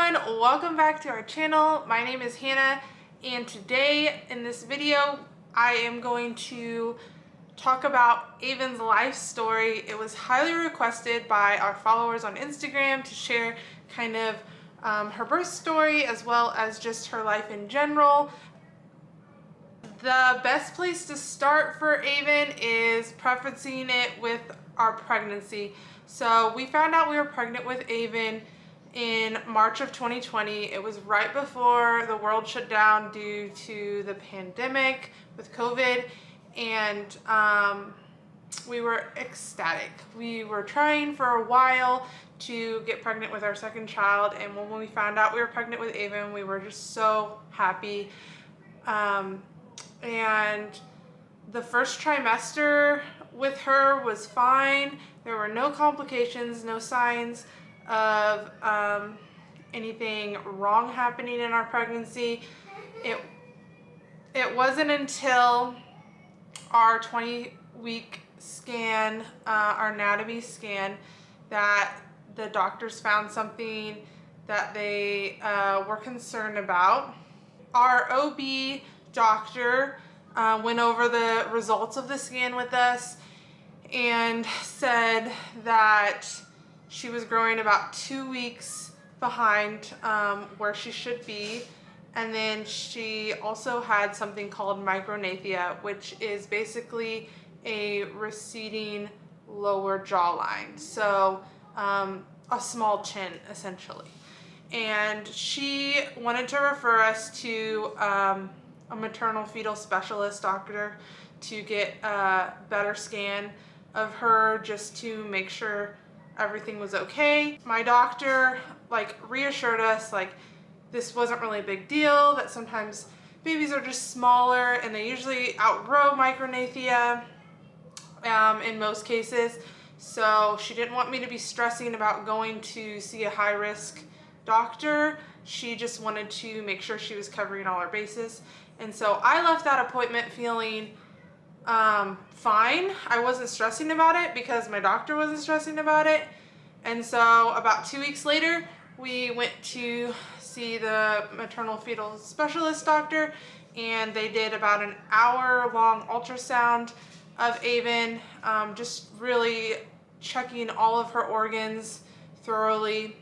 everyone, welcome back to our channel. My name is Hannah, and today in this video I am going to talk about Avynn's life story. It was highly requested by our followers on Instagram to share kind of her birth story as well as just her life in general. The best place to start for Avynn is prefacing it with our pregnancy. So we found out we were pregnant with Avynn in March of 2020. It was right before the world shut down due to the pandemic with COVID, and we were ecstatic. We were trying for a while to get pregnant with our second child, and when we found out we were pregnant with Avynn, we were just so happy. And the first trimester with her was fine. There were no complications, no signs of anything wrong happening in our pregnancy. It wasn't until our 20-week scan, our anatomy scan, that the doctors found something that they were concerned about. Our OB doctor went over the results of the scan with us and said that she was growing about 2 weeks behind where she should be. And then she also had something called micronathia, which is basically a receding lower jawline. So a small chin, essentially. And she wanted to refer us to a maternal fetal specialist doctor to get a better scan of her, just to make sure everything was okay. My doctor reassured us this wasn't really a big deal, that sometimes babies are just smaller and they usually outgrow micronathia in most cases. So she didn't want me to be stressing about going to see a high-risk doctor. She just wanted to make sure she was covering all her bases. And so I left that appointment feeling fine. I wasn't stressing about it because my doctor wasn't stressing about it. And so about 2 weeks later, we went to see the maternal fetal specialist doctor, and they did about an hour-long ultrasound of Avynn, just really checking all of her organs thoroughly.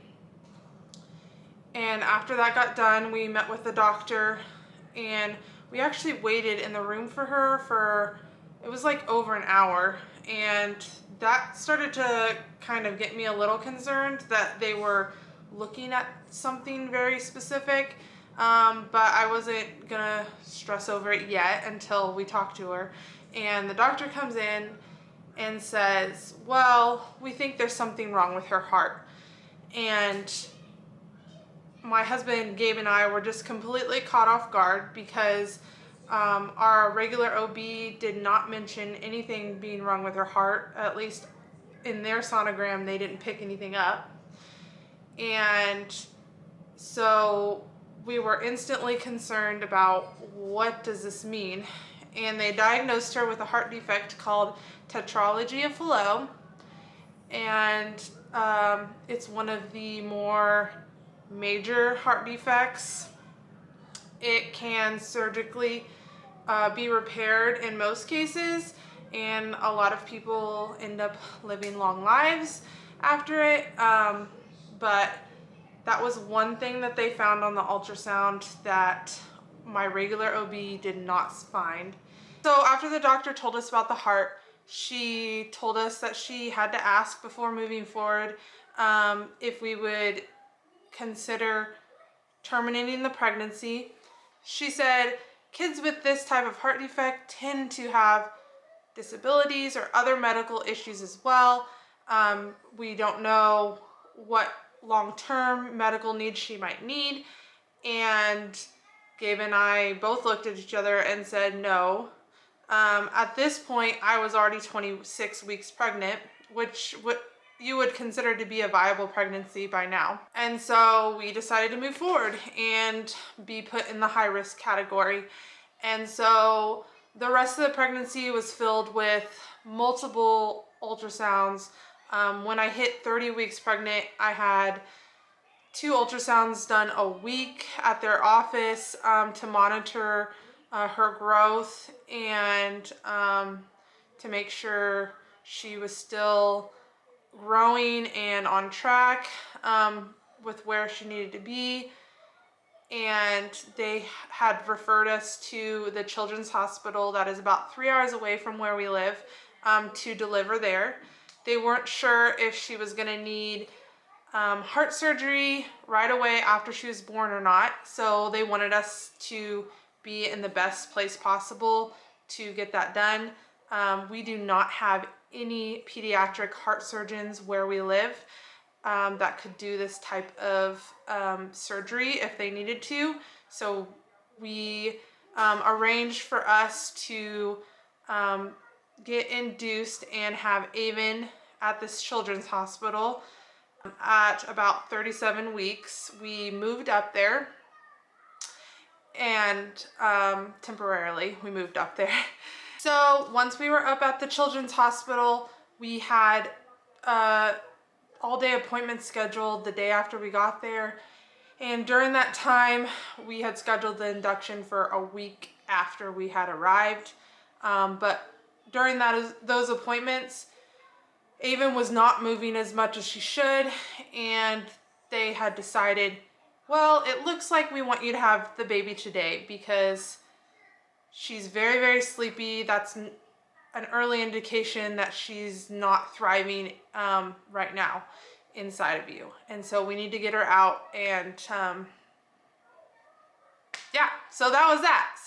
And after that got done, we met with the doctor, and we actually waited in the room for her for, it was over an hour. And that started to kind of get me a little concerned that they were looking at something very specific. But I wasn't gonna stress over it yet until we talked to her. And the doctor comes in and says, well, we think there's something wrong with her heart. And my husband, Gabe, and I were just completely caught off guard because our regular OB did not mention anything being wrong with her heart. At least in their sonogram, they didn't pick anything up. And so we were instantly concerned about, what does this mean? And they diagnosed her with a heart defect called tetralogy of Fallot. And it's one of the more major heart defects. It can surgically be repaired in most cases, and a lot of people end up living long lives after it. But that was one thing that they found on the ultrasound that my regular OB did not find. So after the doctor told us about the heart, she told us that she had to ask before moving forward if we would consider terminating the pregnancy. She said kids with this type of heart defect tend to have disabilities or other medical issues as well. We don't know what long-term medical needs she might need. And Gabe and I both looked at each other and said no. At this point, I was already 26 weeks pregnant, which you would consider to be a viable pregnancy by now. And so we decided to move forward and be put in the high risk category. And so the rest of the pregnancy was filled with multiple ultrasounds. When I hit 30 weeks pregnant, I had 2 ultrasounds done a week at their office to monitor her growth and to make sure she was still growing and on track with where she needed to be. And they had referred us to the children's hospital that is about 3 hours away from where we live to deliver there. They weren't sure if she was going to need heart surgery right away after she was born or not, so they wanted us to be in the best place possible to get that done. We do not have any pediatric heart surgeons where we live that could do this type of surgery if they needed to. So we arranged for us to get induced and have Avynn at this children's hospital. At about 37 weeks, we moved up there, and temporarily we moved up there. So once we were up at the children's hospital, we had all-day appointment scheduled the day after we got there, and during that time we had scheduled the induction for a week after we had arrived, but during those appointments, Avynn was not moving as much as she should, and they had decided, well, it looks like we want you to have the baby today because she's very, very sleepy. That's an early indication that she's not thriving right now inside of you. And so we need to get her out, and yeah, so that was that.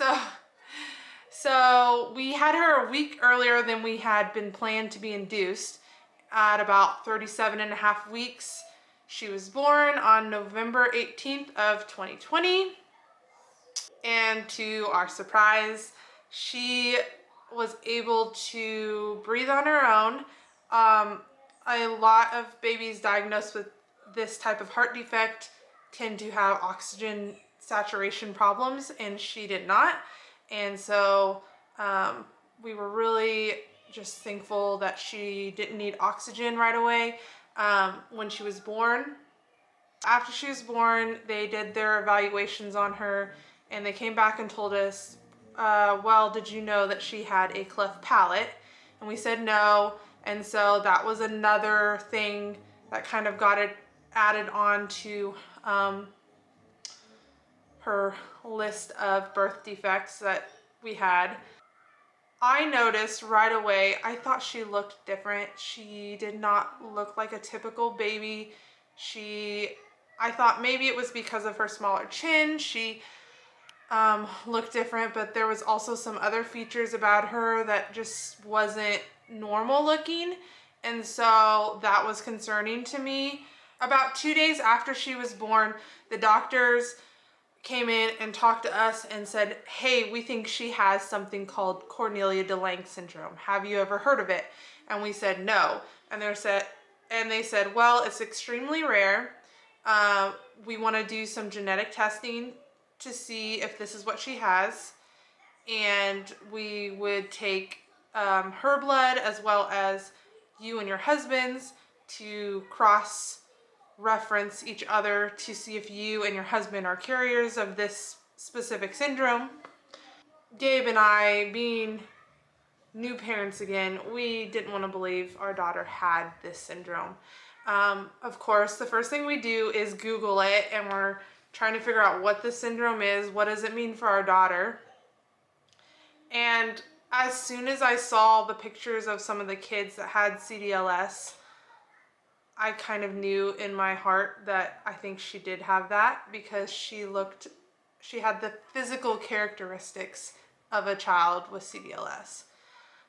So we had her a week earlier than we had been planned to be induced. At about 37.5 weeks, she was born on November 18th of 2020. And to our surprise, she was able to breathe on her own. A lot of babies diagnosed with this type of heart defect tend to have oxygen saturation problems, and she did not. And so we were really just thankful that she didn't need oxygen right away when she was born. After she was born, they did their evaluations on her, and they came back and told us, well, did you know that she had a cleft palate? And we said no, and so that was another thing that kind of got it added on to her list of birth defects that we had. I noticed right away, I thought she looked different. She did not look like a typical baby. I thought maybe it was because of her smaller chin. She looked different, but there was also some other features about her that just wasn't normal looking. And so that was concerning to me. About 2 days after she was born, the doctors came in and talked to us and said, hey, we think she has something called Cornelia de Lange Syndrome. Have you ever heard of it? And we said no. And they said, well, it's extremely rare. We want to do some genetic testing to see if this is what she has. And we would take her blood as well as you and your husband's to cross-reference each other to see if you and your husband are carriers of this specific syndrome. Gabe and I, being new parents again, we didn't want to believe our daughter had this syndrome. Of course, the first thing we do is Google it, and we're trying to figure out what the syndrome is, what does it mean for our daughter. And as soon as I saw the pictures of some of the kids that had CDLS, I kind of knew in my heart that I think she did have that, because she had the physical characteristics of a child with CDLS.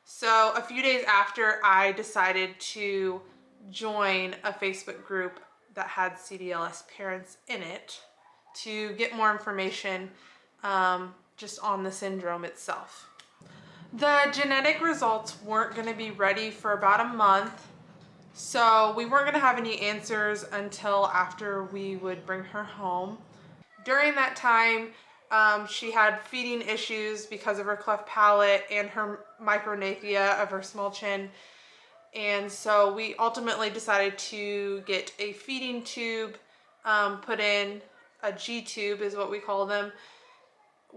So a few days after, I decided to join a Facebook group that had CDLS parents in it to get more information just on the syndrome itself. The genetic results weren't going to be ready for about a month, so we weren't going to have any answers until after we would bring her home. During that time, she had feeding issues because of her cleft palate and her micronathia of her small chin. And so we ultimately decided to get a feeding tube put in a G tube, is what we call them,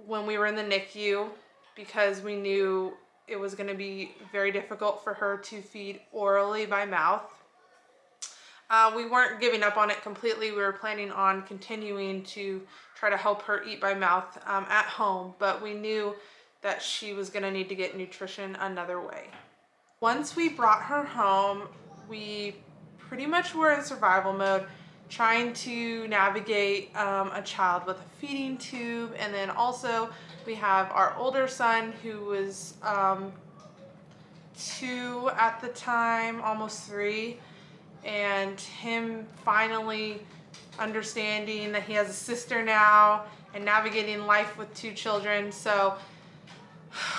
when we were in the NICU, because we knew it was going to be very difficult for her to feed orally by mouth. We weren't giving up on it completely. We were planning on continuing to try to help her eat by mouth at home, but we knew that she was going to need to get nutrition another way. Once we brought her home, we pretty much were in survival mode, trying to navigate a child with a feeding tube. And then also we have our older son, who was 2 at the time, almost 3, and him finally understanding that he has a sister now and navigating life with 2 children. So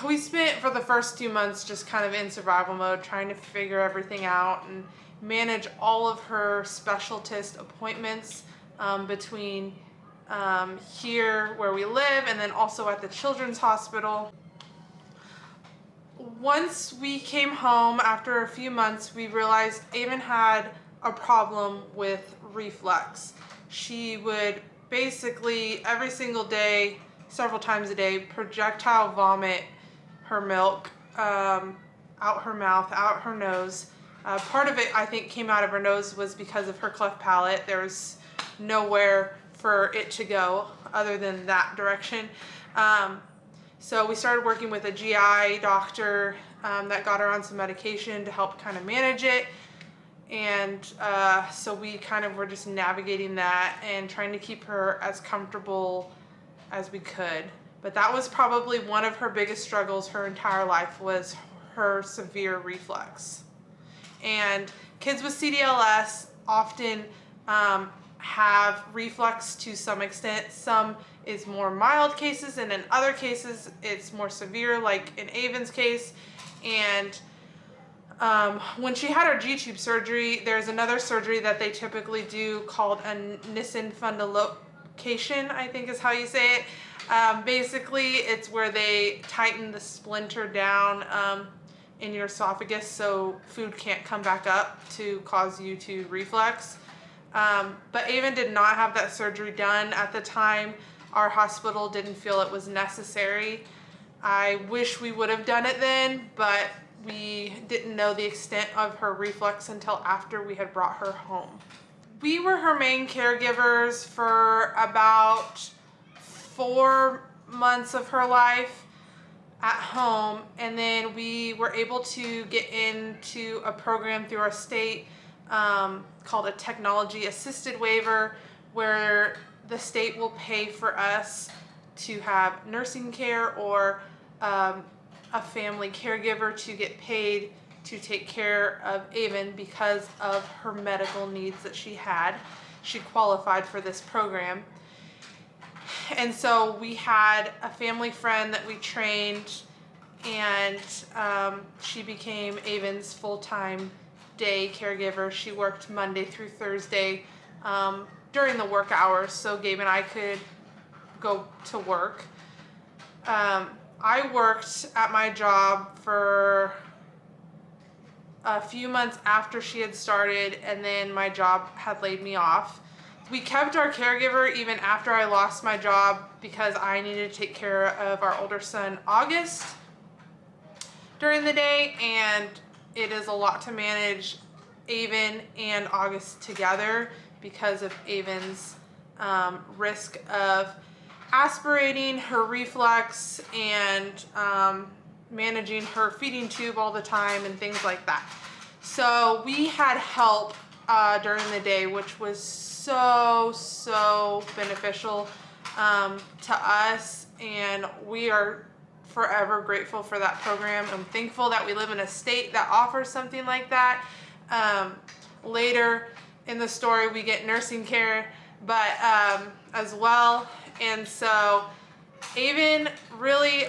we spent for the first 2 months just kind of in survival mode, trying to figure everything out and manage all of her specialist appointments between here where we live and then also at the children's hospital. Once we came home after a few months, we realized Avynn had a problem with reflux. She would basically every single day, several times a day, projectile vomit her milk out her mouth, out her nose. Part of it, I think, came out of her nose was because of her cleft palate. There was nowhere for it to go other than that direction. So we started working with a GI doctor that got her on some medication to help kind of manage it. And so we kind of were just navigating that and trying to keep her as comfortable as we could. But that was probably one of her biggest struggles her entire life, was her severe reflux. And kids with CDLS often have reflux to some extent. Some is more mild cases, and in other cases it's more severe, like in Avynn's case. And when she had her G-tube surgery, there's another surgery that they typically do called a Nissen fundoplication, I think is how you say it. Basically, it's where they tighten the splinter down in your esophagus so food can't come back up to cause you to reflux. But Avynn did not have that surgery done at the time. Our hospital didn't feel it was necessary. I wish we would have done it then, but we didn't know the extent of her reflux until after we had brought her home. We were her main caregivers for about 4 months of her life at home, and then we were able to get into a program through our state called a technology assisted waiver, where the state will pay for us to have nursing care or a family caregiver to get paid to take care of Avynn because of her medical needs that she had. She qualified for this program. And so we had a family friend that we trained, and she became Avynn's full-time day caregiver. She worked Monday through Thursday during the work hours, so Gabe and I could go to work. I worked at my job for a few months after she had started, and then my job had laid me off. We kept our caregiver even after I lost my job because I needed to take care of our older son, August, during the day, and it is a lot to manage Avynn and August together because of Avynn's risk of aspirating, her reflux, and managing her feeding tube all the time and things like that. So we had help during the day, which was so beneficial to us, and we are forever grateful for that program. I'm thankful that we live in a state that offers something like that. Later in the story we get nursing care, but as well. And so Avynn really,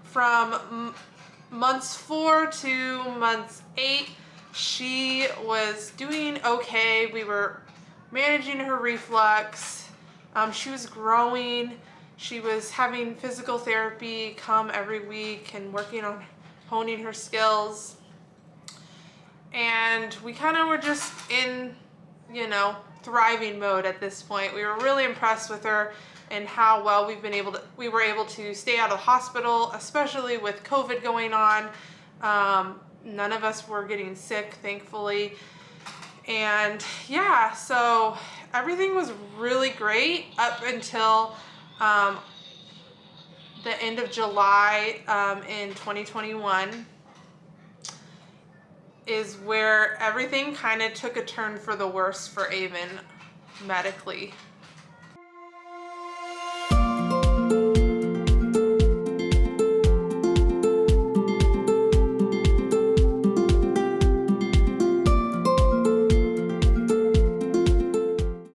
from months 4 to months 8, she was doing okay. We were managing her reflux. She was growing. She was having physical therapy come every week and working on honing her skills. And we kind of were just in, thriving mode at this point. We were really impressed with her and how well we were able to stay out of the hospital, especially with COVID going on. None of us were getting sick, thankfully. And yeah, so everything was really great up until the end of July in 2021 is where everything kind of took a turn for the worse for Avynn medically.